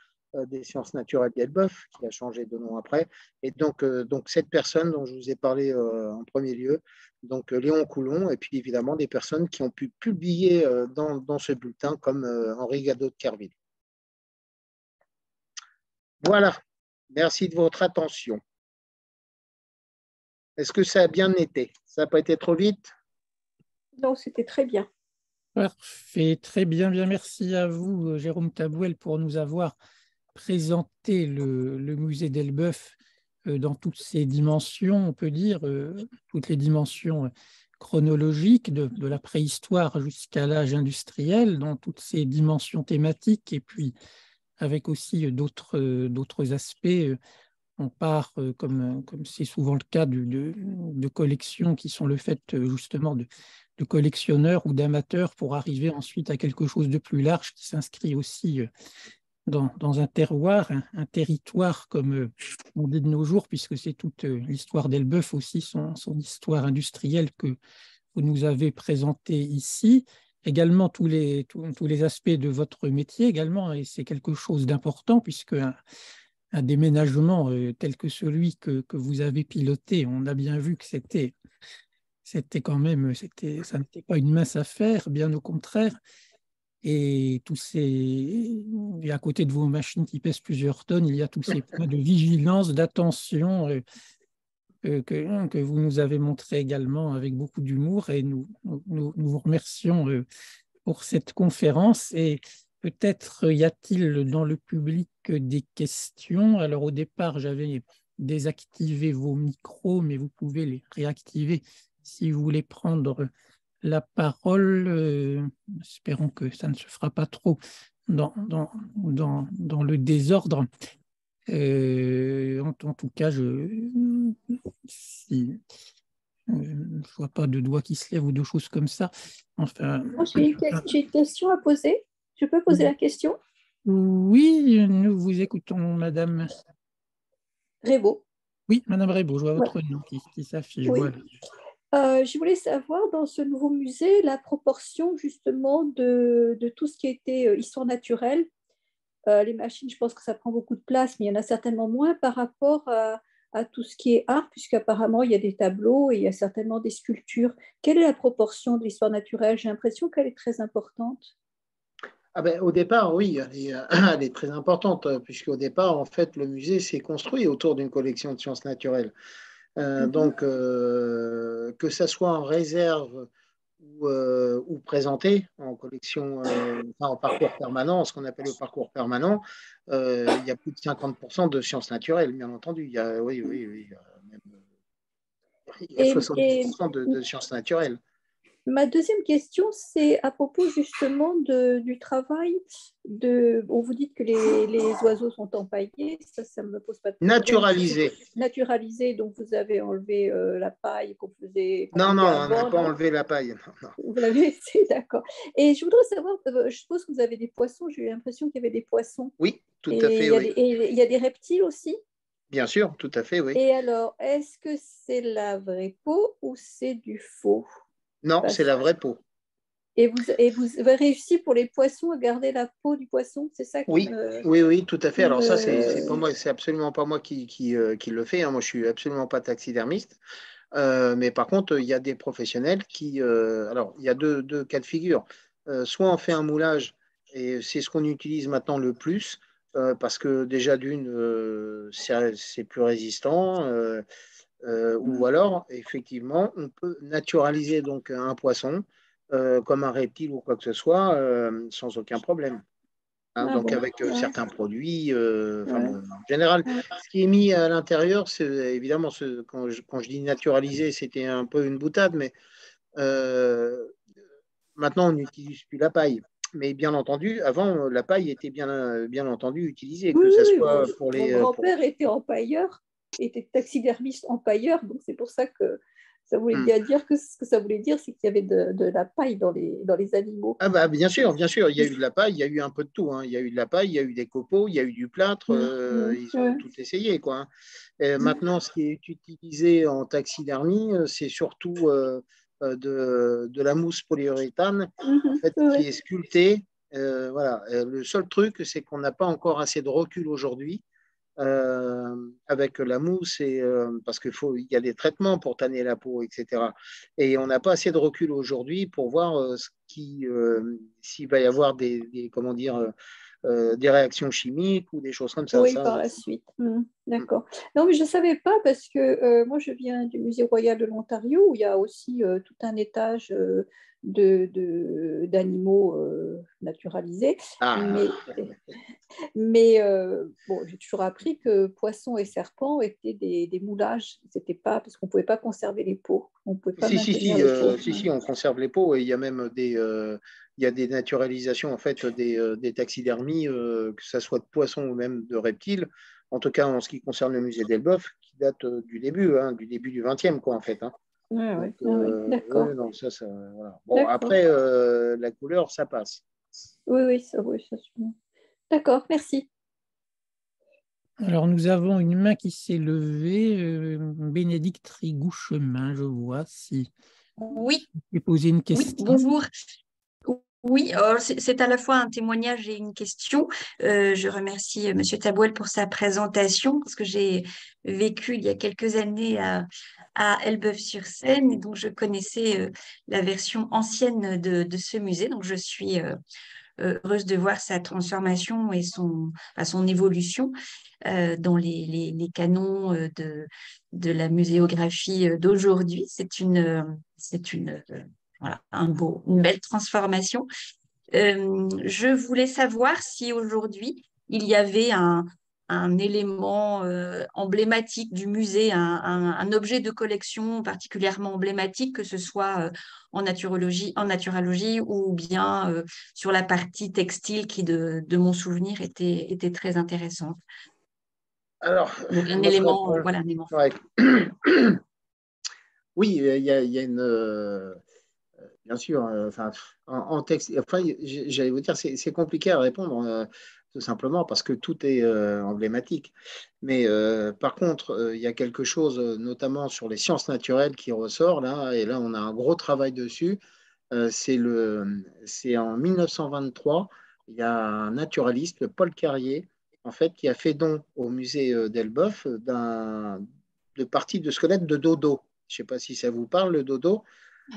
des sciences naturelles d'Elbeuf, qui a changé de nom après. Et donc cette personne dont je vous ai parlé en premier lieu, donc Léon Coulon, et puis évidemment des personnes qui ont pu publier dans ce bulletin, comme Henri Gadot de Kerville. Voilà. Merci de votre attention. Est-ce que ça a bien été? Ça n'a pas été trop vite? Non, c'était très bien. Parfait, très bien, bien. Merci à vous, Jérôme Tabouel, pour nous avoir présenté le musée d'Elbeuf dans toutes ses dimensions, on peut dire, toutes les dimensions chronologiques de la préhistoire jusqu'à l'âge industriel, dans toutes ses dimensions thématiques, et puis avec aussi d'autres aspects. On part, comme c'est souvent le cas, de collections qui sont le fait justement de collectionneurs ou d'amateurs pour arriver ensuite à quelque chose de plus large qui s'inscrit aussi dans un terroir, un territoire, comme on dit de nos jours, puisque c'est toute l'histoire d'Elbeuf aussi, son histoire industrielle que vous nous avez présentée ici. Également tous les aspects de votre métier également, et c'est quelque chose d'important puisque un déménagement tel que celui que vous avez piloté, on a bien vu que c'était quand même, ça n'était pas une mince affaire, bien au contraire. Et à côté de vos machines qui pèsent plusieurs tonnes, il y a tous ces points de vigilance, d'attention que vous nous avez montré également avec beaucoup d'humour. Et nous vous remercions pour cette conférence. Et peut-être y a-t-il dans le public des questions. Alors au départ, j'avais désactivé vos micros, mais vous pouvez les réactiver si vous voulez prendre la parole. Espérons que ça ne se fera pas trop dans le désordre. En tout cas, je ne vois pas de doigts qui se lèvent ou de choses comme ça. Enfin, J'ai une question à poser. Je peux poser la question? Oui, nous vous écoutons, Madame. Rébaud. Oui, Madame Rébaud, je vois votre nom qui s'affiche. Oui. Voilà. Je voulais savoir, dans ce nouveau musée, la proportion justement de tout ce qui était histoire naturelle. Les machines, je pense que ça prend beaucoup de place, mais il y en a certainement moins par rapport à tout ce qui est art, puisqu'apparemment, il y a des tableaux et il y a certainement des sculptures. Quelle est la proportion de l'histoire naturelle? J'ai l'impression qu'elle est très importante. Ah ben, au départ, oui, elle est très importante, puisqu'au départ, en fait, le musée s'est construit autour d'une collection de sciences naturelles. Donc, que ça soit en réserve ou présenté en collection, en parcours permanent, ce qu'on appelle le parcours permanent, il y a plus de 50% de sciences naturelles, bien entendu. Il y a, oui, il y a 70% de sciences naturelles. Ma deuxième question, c'est à propos justement du travail. Vous dites que les oiseaux sont empaillés, ça ne me pose pas de problème. Naturalisés. Naturalisés, donc vous avez enlevé la paille qu'on faisait. Non, on n'a pas enlevé la paille. Non. Vous l'avez laissé, d'accord. Et je voudrais savoir, je suppose que vous avez des poissons, j'ai eu l'impression qu'il y avait des poissons. Oui, tout à fait, oui. Et il y a des reptiles aussi? Bien sûr, tout à fait, oui. Et alors, est-ce que c'est la vraie peau ou c'est du faux? Non, c'est la vraie peau. Et vous avez réussi pour les poissons à garder la peau du poisson, c'est ça Oui, oui, tout à fait. Alors ça, c'est pas moi, c'est absolument pas moi qui le fait, hein. Moi, je suis absolument pas taxidermiste. Mais par contre, il y a des professionnels qui. Alors, il y a deux cas de figure. Soit on fait un moulage, et c'est ce qu'on utilise maintenant le plus, parce que déjà d'une, c'est plus résistant. Ou alors, effectivement, on peut naturaliser donc un poisson, comme un reptile ou quoi que ce soit, sans aucun problème. Hein, Ah donc bon, avec ouais, certains produits, enfin ouais, bon, en général, ouais. ce qui est mis à l'intérieur, c'est évidemment, quand je dis naturaliser, c'était un peu une boutade, mais euh, maintenant on n'utilise plus la paille. Mais bien entendu, avant, la paille était bien entendu utilisée, Oui, que ce oui, oui, soit pour mon les... grand-père était empailleur, était taxidermiste empailleur, donc c'est pour ça que ça voulait Hmm. bien dire que ce que ça voulait dire, c'est qu'il y avait de la paille dans les animaux. Ah bah bien sûr, il y a eu de la paille, il y a eu un peu de tout, hein. Il y a eu de la paille, il y a eu des copeaux, il y a eu du plâtre, ils ont Ouais. tout essayé, quoi, hein. Maintenant, ce qui est utilisé en taxidermie, c'est surtout de la mousse polyuréthane, en fait, qui Ouais. est sculptée. Voilà. Le seul truc, c'est qu'on n'a pas encore assez de recul aujourd'hui avec la mousse, parce il y a des traitements pour tanner la peau, etc. Et on n'a pas assez de recul aujourd'hui pour voir s'il va y avoir comment dire, des réactions chimiques ou des choses comme ça. Oui, Ça, par la suite. D'accord. Non, mais je ne savais pas parce que moi, je viens du Musée royal de l'Ontario où il y a aussi tout un étage d'animaux naturalisés. ah, Mais bon, j'ai toujours appris que poissons et serpents étaient des moulages. C'était pas parce qu'on ne pouvait pas conserver les peaux. On ne pouvait pas maintenir les peaux. si, on conserve les peaux et il y a même il y a des naturalisations en fait des taxidermies, que ce soit de poissons ou même de reptiles. En tout cas, en ce qui concerne le musée d'Elbeuf, qui date du début du 20e, quoi, en fait, hein. Ouais, Donc, ouais, ouais, ouais. ouais, D'accord, non, voilà. Bon, d'accord. après, la couleur, ça passe. Oui, ça se- D'accord, merci. Alors, nous avons une main qui s'est levée, Bénédicte Rigouchemin, je vois, si Oui, vous pouvez poser une oui, question. bonjour. Oui, c'est à la fois un témoignage et une question. Je remercie Monsieur Tabouel pour sa présentation parce que j'ai vécu il y a quelques années à Elbeuf-sur-Seine et donc je connaissais la version ancienne de ce musée. Donc je suis heureuse de voir sa transformation et son évolution dans les canons de la muséographie d'aujourd'hui. Voilà, une belle transformation. Je voulais savoir si aujourd'hui il y avait un élément emblématique du musée, un objet de collection particulièrement emblématique, que ce soit en naturalogie ou bien sur la partie textile qui, de mon souvenir, était très intéressante. Alors, Donc un moi, je élément, réponds. voilà, un élément. Ouais. Oui, il y a une. Bien sûr, enfin, en texte, enfin, j'allais vous dire, c'est compliqué à répondre, tout simplement parce que tout est emblématique. Mais par contre, il y a quelque chose, notamment sur les sciences naturelles, qui ressort là, et là, on a un gros travail dessus. C'est en 1923, il y a un naturaliste, Paul Carrier, en fait, qui a fait don au musée d'Elbeuf de parties de squelette de dodo. Je ne sais pas si ça vous parle, le dodo.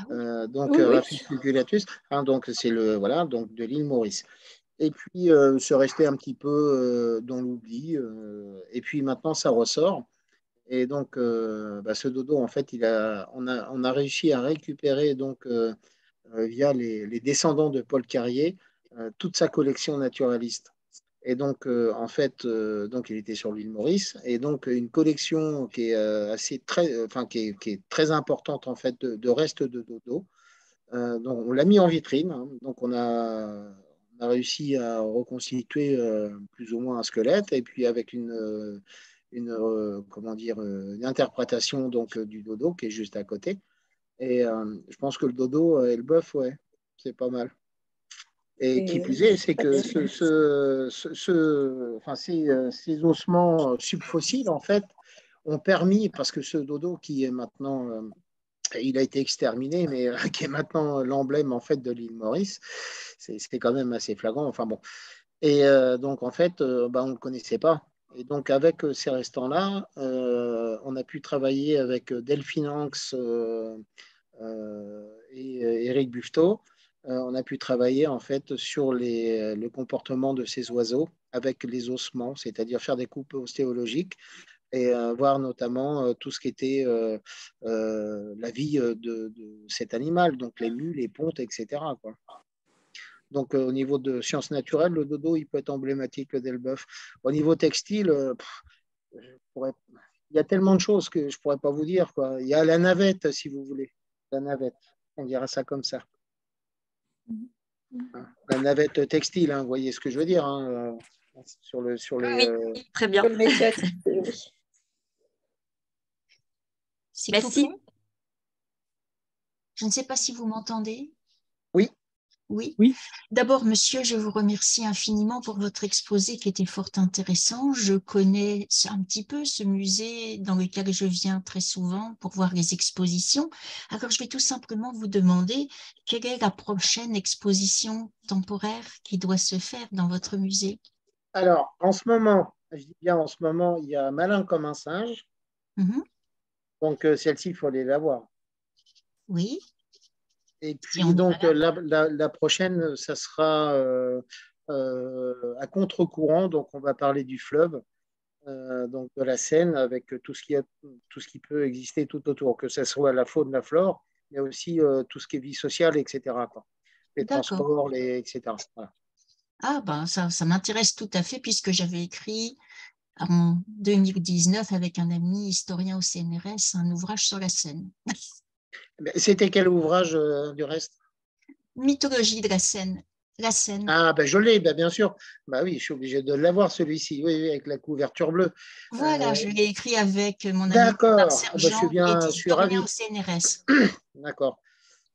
Donc Oui, oui. Rafis fugulatus, hein, donc c'est voilà, donc de l'île Maurice. Et puis se rester un petit peu dans l'oubli. Et puis maintenant ça ressort. Et donc ce dodo en fait on a réussi à récupérer donc via les descendants de Paul Carrier toute sa collection naturaliste. Et donc, en fait, donc il était sur l'île Maurice, et donc une collection qui est enfin qui est très importante en fait de restes de dodo. Donc, on l'a mis en vitrine, hein. Donc, on a réussi à reconstituer plus ou moins un squelette, et puis avec comment dire, une interprétation donc du dodo qui est juste à côté. Et je pense que le dodo et le bœuf, ouais, c'est pas mal. Et qui plus est, c'est Très que bien. enfin, ces ossements subfossiles, en fait, ont permis, parce que ce dodo qui est maintenant il a été exterminé, mais qui est maintenant l'emblème en fait de l'île Maurice. C'est quand même assez flagrant. Enfin bon. Et donc en fait, on ne le connaissait pas. Et donc avec ces restants-là, on a pu travailler avec Delphine Hanks et Éric Buffetot. On a pu travailler en fait sur le comportement de ces oiseaux avec les ossements, c'est-à-dire faire des coupes ostéologiques et voir notamment tout ce qui était la vie de cet animal, donc les mues, les pontes, etc., quoi. Donc, au niveau de sciences naturelles, le dodo, il peut être emblématique, le d'Elbeuf. Au niveau textile, il y a tellement de choses que je ne pourrais pas vous dire, quoi. Il y a la navette, si vous voulez. La navette, on dira ça comme ça. La navette textile, hein, vous voyez ce que je veux dire, hein, sur les, Oui, très bien. Le métier à tisser, oui. C'est Merci. coupé. Je ne sais pas si vous m'entendez. Oui. Oui. Oui. D'abord, monsieur, je vous remercie infiniment pour votre exposé qui était fort intéressant. Je connais un petit peu ce musée dans lequel je viens très souvent pour voir les expositions. Alors, je vais tout simplement vous demander quelle est la prochaine exposition temporaire qui doit se faire dans votre musée. Alors, en ce moment, je dis bien en ce moment, il y a Malin comme un singe. Donc, celle-ci, il faut aller la voir. Oui. Et puis, donc, la prochaine, ça sera à contre-courant. Donc, on va parler du fleuve, donc de la Seine, avec tout ce qui peut exister tout autour, que ce soit la faune, la flore, mais aussi tout ce qui est vie sociale, etc., quoi. Les transports, etc. Voilà. Ah, ben, ça m'intéresse tout à fait puisque j'avais écrit en 2019 avec un ami historien au CNRS un ouvrage sur la Seine. C'était quel ouvrage du reste? Mythologie de la Seine. La Seine. Ah, ben je l'ai, ben bien sûr. Ben oui, je suis obligé de l'avoir celui-ci, oui, avec la couverture bleue. Voilà, je l'ai écrit avec mon ami D'accord, Sergent, qui est je suis ravi. historien au CNRS. D'accord,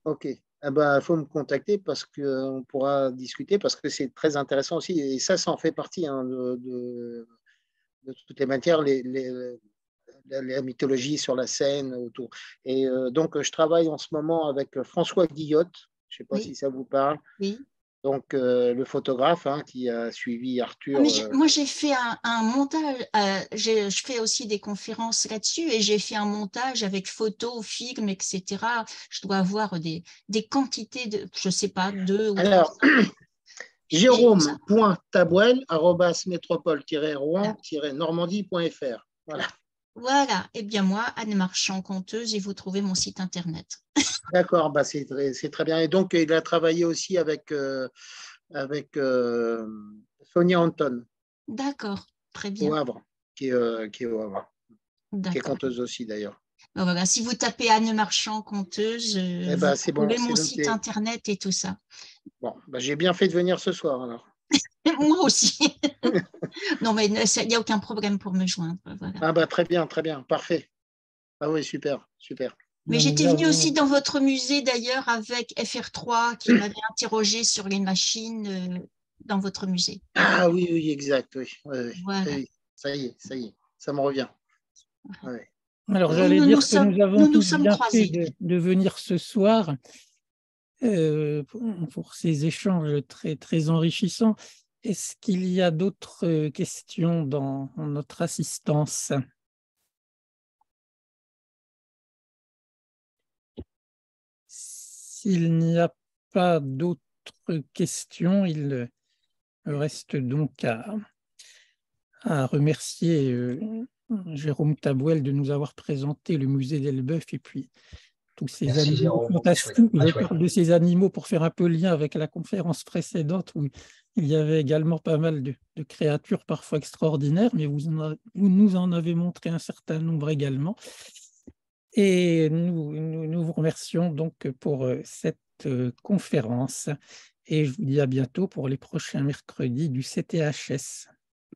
ok. Il faut me contacter parce qu'on pourra discuter, parce que c'est très intéressant aussi. Et ça en fait partie, hein, de toutes les matières, la mythologie sur la Seine autour. Et donc, je travaille en ce moment avec François Guillotte. Je ne sais pas si ça vous parle. Oui. Donc, le photographe, hein, qui a suivi Arthur. Moi, j'ai fait un montage. Je fais aussi des conférences là-dessus et j'ai fait un montage avec photos, films, etc. Je dois avoir des quantités de, je ne sais pas, 2 ou 3. Alors, Jérôme.tabouel@métropole-rouen-normandie.fr. Voilà. Voilà. Eh bien, moi, Anne Marchand, conteuse, et vous trouvez mon site internet. D'accord, c'est très bien. Et donc, il a travaillé aussi avec Sonia Anton. D'accord, très bien. Au Havre, qui est au Havre, qui est conteuse aussi d'ailleurs. Ben voilà, si vous tapez Anne Marchand, conteuse, vous trouvez mon site internet et tout ça. Bon, j'ai bien fait de venir ce soir alors. Moi aussi. Non, mais il n'y a aucun problème pour me joindre. Voilà. Ah très bien, parfait. Ah oui, super. Mais j'étais venue aussi dans votre musée d'ailleurs avec FR3 qui m'avait interrogé sur les machines dans votre musée. Ah oui, exact, oui. Voilà. Oui. Ça y est, ça me revient. Ouais. Alors, j'allais dire que nous avons tous bien fait de venir ce soir pour ces échanges très, très enrichissants. Est-ce qu'il y a d'autres questions dans notre assistance? S'il n'y a pas d'autres questions, il reste donc à remercier Jérôme Tabouel de nous avoir présenté le musée d'Elbeuf et puis tous ces animaux fantastiques. Je parle de ces animaux pour faire un peu lien avec la conférence précédente où il y avait également pas mal de créatures parfois extraordinaires, mais vous nous en avez montré un certain nombre également. Et nous vous remercions donc pour cette conférence et je vous dis à bientôt pour les prochains mercredis du CTHS.